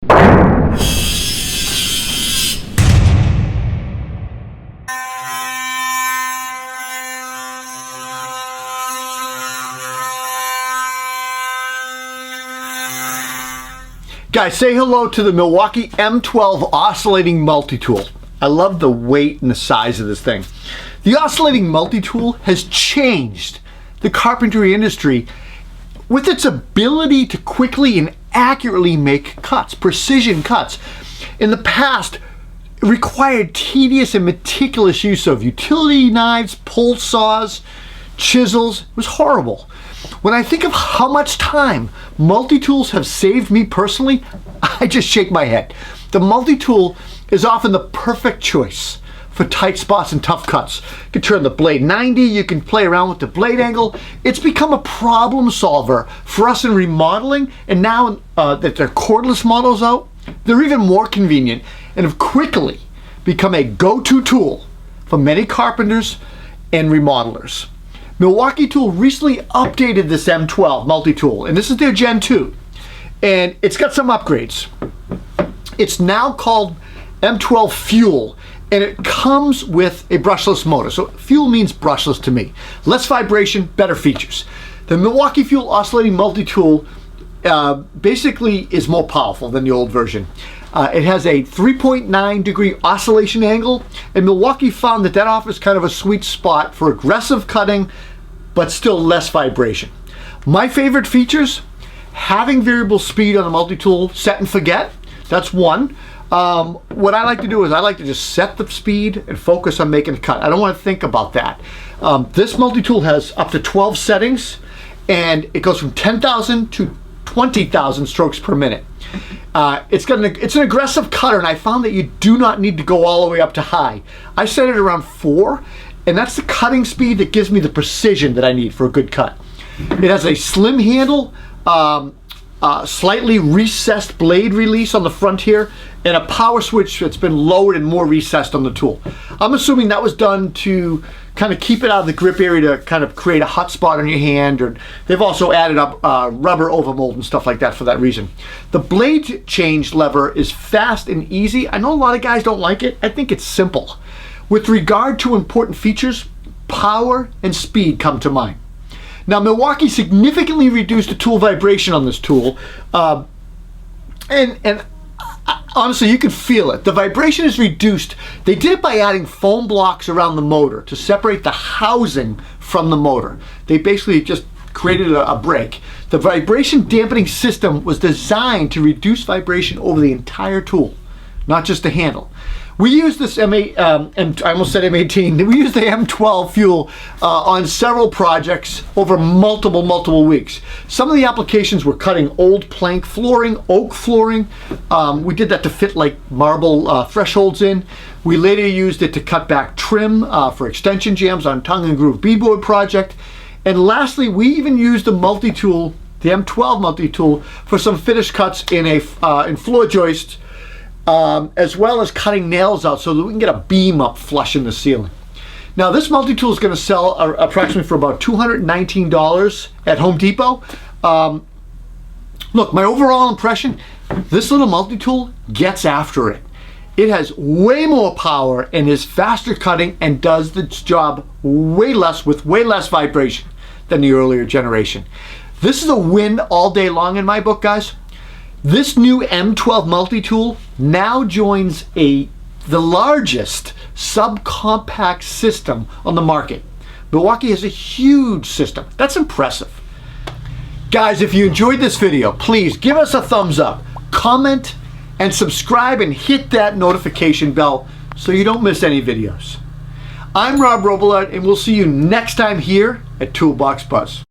Guys, say hello to the Milwaukee M12 Oscillating Multi-Tool. I love the weight and the size of this thing. The Oscillating Multi-Tool has changed the carpentry industry with its ability to quickly and accurately make cuts, precision cuts. In the past, it required tedious and meticulous use of utility knives, pull saws, chisels. It was horrible. When I think of how much time multi-tools have saved me personally, I just shake my head. The multi-tool is often the perfect choice for tight spots and tough cuts. You can turn the blade 90, you can play around with the blade angle. It's become a problem solver for us in remodeling, and now that there are cordless models out, they're even more convenient and have quickly become a go-to tool for many carpenters and remodelers. Milwaukee Tool recently updated this M12 multi-tool, and this is their Gen 2, and it's got some upgrades. It's now called M12 FUEL, and it comes with a brushless motor. So FUEL means brushless to me. Less vibration, better features. The Milwaukee FUEL Oscillating Multi-Tool basically is more powerful than the old version. It has a 3.9 degree oscillation angle, and Milwaukee found that offers kind of a sweet spot for aggressive cutting, but still less vibration. My favorite features: having variable speed on the multi-tool, set and forget. That's one. What I like to do is I like to just set the speed and focus on making a cut. I don't want to think about that. This multi-tool has up to 12 settings, and it goes from 10,000 to 20,000 strokes per minute. It's an aggressive cutter, and I found that you do not need to go all the way up to high. I set it around 4, and that's the cutting speed that gives me the precision that I need for a good cut. It has a slim handle, slightly recessed blade release on the front here, and a power switch that's been lowered and more recessed on the tool. I'm assuming that was done to kind of keep it out of the grip area to kind of create a hot spot on your hand, or they've also added up rubber overmold and stuff like that for that reason. The blade change lever is fast and easy. I know a lot of guys don't like it. I think it's simple. With regard to important features, power and speed come to mind. Now, Milwaukee significantly reduced the tool vibration on this tool, and honestly, you can feel it. The vibration is reduced. They did it by adding foam blocks around the motor to separate the housing from the motor. They basically just created a break. The vibration dampening system was designed to reduce vibration over the entire tool, not just the handle. We use this I almost said M18. We use the M12 FUEL on several projects over multiple weeks. Some of the applications were cutting old plank flooring, oak flooring. We did that to fit like marble thresholds in. We later used it to cut back trim for extension jambs on tongue and groove beadboard project. And lastly, we even used the multi-tool, the M12 multi-tool, for some finished cuts in floor joists, as well as cutting nails out so that we can get a beam up flush in the ceiling. Now, this multi-tool is going to sell approximately for about $219 at Home Depot. Look, my overall impression, this little multi-tool gets after it. It has way more power and is faster cutting and does the job with way less vibration than the earlier generation. This is a win all day long in my book, guys. This new M12 multi-tool now joins the largest subcompact system on the market. Milwaukee has a huge system. That's impressive. Guys, if you enjoyed this video, please give us a thumbs up, comment, and subscribe, and hit that notification bell so you don't miss any videos. I'm Rob Robillard, and we'll see you next time here at Toolbox Buzz.